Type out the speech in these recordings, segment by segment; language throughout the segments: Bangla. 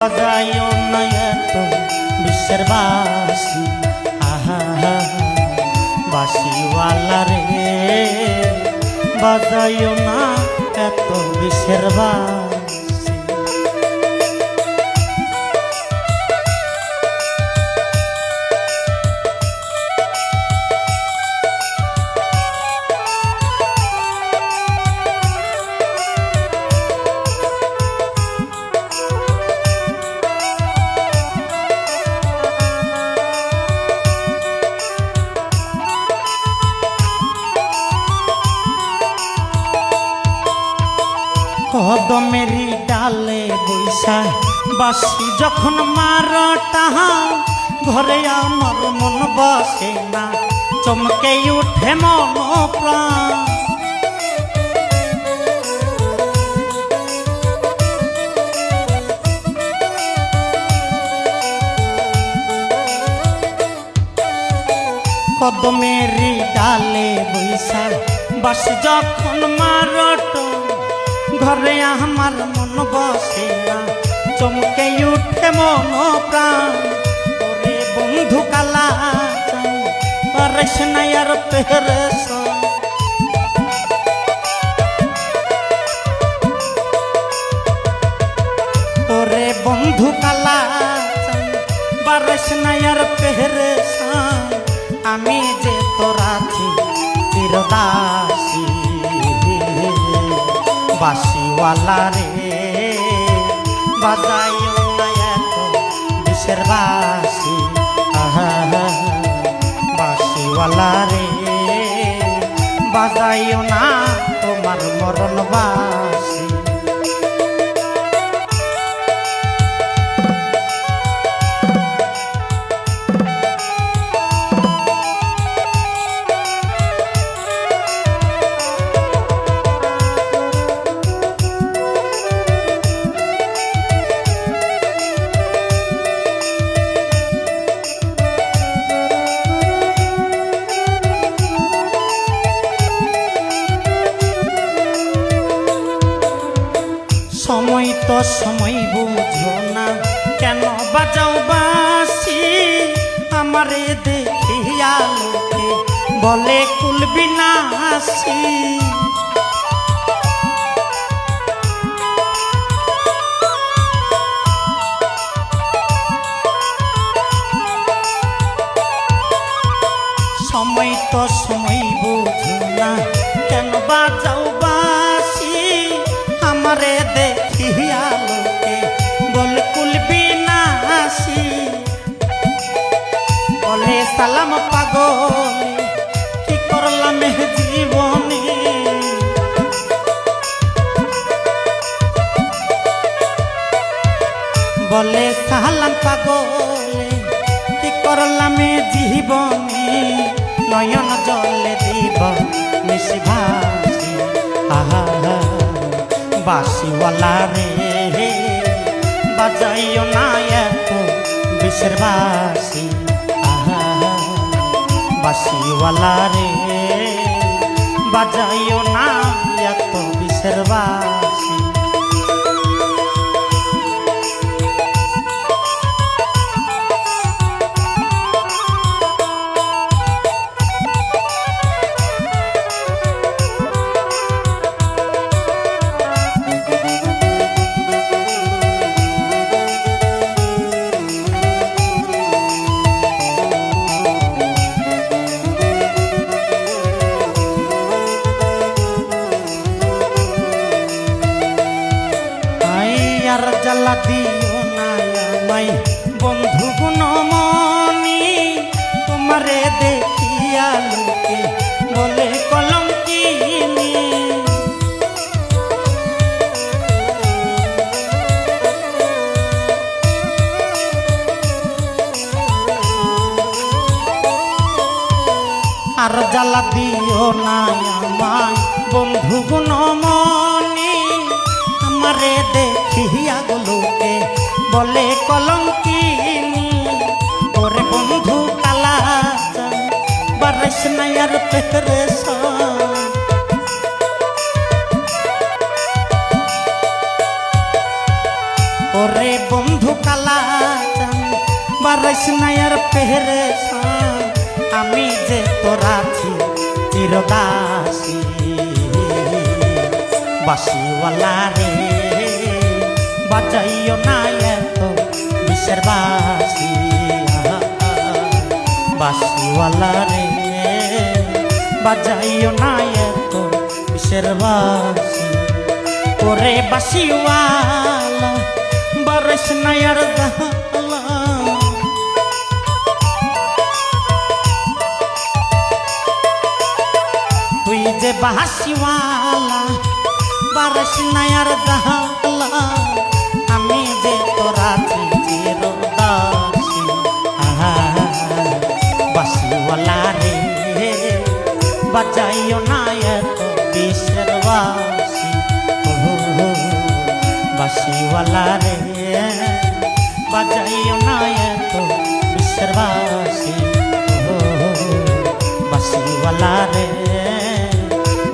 বাজাইও না এত বিশ্বের বাসি, আহা বাসিওয়ালা রে, বাজাইও না এত বিশ্বের বাসি। কদমেরি ডালে বৈশা বাসি যখন মার টাহা, ঘরে আমার মন বসে না, চমকে উঠে মন প্রাণ। কদমেরি ডালে বৈশা বাসি যখন মার ঘরে আমার মন বসে না, চমকে উঠে মন প্রাণ। ওরে বন্ধু কালা পারিস না আর পেরেশান, ওরে বন্ধু কালা পারিস না আর পেরেশান। আমি যে তোরা চিরদাসী বাসিওয়ালা রে, বাজাইও না এত বিশ্বের বাসি, আহা বাসিওয়ালা রে, বাজাইও না তোমার মরণ বাসি। সময় তো সময় বুঝো না, কেন বাজাও বাসি, আমারে দেখিয়া লোকে বলে কুল বিনাশী। সময় তো সময় বুঝো না, কেন বাজাও বাসি, আমারে দেখিয়া লোকে বলে কুল বিনাশী। বলে সালাম পাগল কি করলাম জীবনে, বলে সালাম পাগল কি করলাম জীবনে। নয়ন জলে দিব মিশি ভাসি, আহা বাসিওয়ালা রে, বাজাইও না এত বিশ্বের বাসি, আহা বাসিওয়ালা রে, বাজাইও না এত বিশ্বের বাসি। আর জ্বালা দিও না আমায় বন্ধু গুণমণি, তোমারে দেখিয়া লোকে বলে কলঙ্কিনী। আর জ্বালা দিও না আমায় বন্ধু গুণমণি, আমারে দেখিয়া লোকে বলে কলঙ্কিনী। ওরে বন্ধু কালা বারিস না আর পেরেশান, ওরে বন্ধু করাইস না আর পেরেশান আমি যে তোর আছি চিরদাসী বাঁশিওয়ালা রে বাজাইও না এত বিষের বাঁশি বাঁশিওয়ালা রে বাজাইও না এত বিষের বাঁশি ওরে বাঁশিওয়ালা বরস না আর গালা তুই যে বাঁশিওয়ালা বরস না আর গালা আমি যে তোরা চিরদাসী বাঁশিওয়ালা রে বাজাইও না এত বিষের বাঁশি বাঁশিওয়ালা রে বাজাইও না এত বিষের বাঁশি বাঁশিওয়ালা রে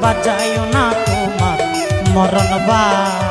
বাজাইও না তোমার মরণ বাঁশি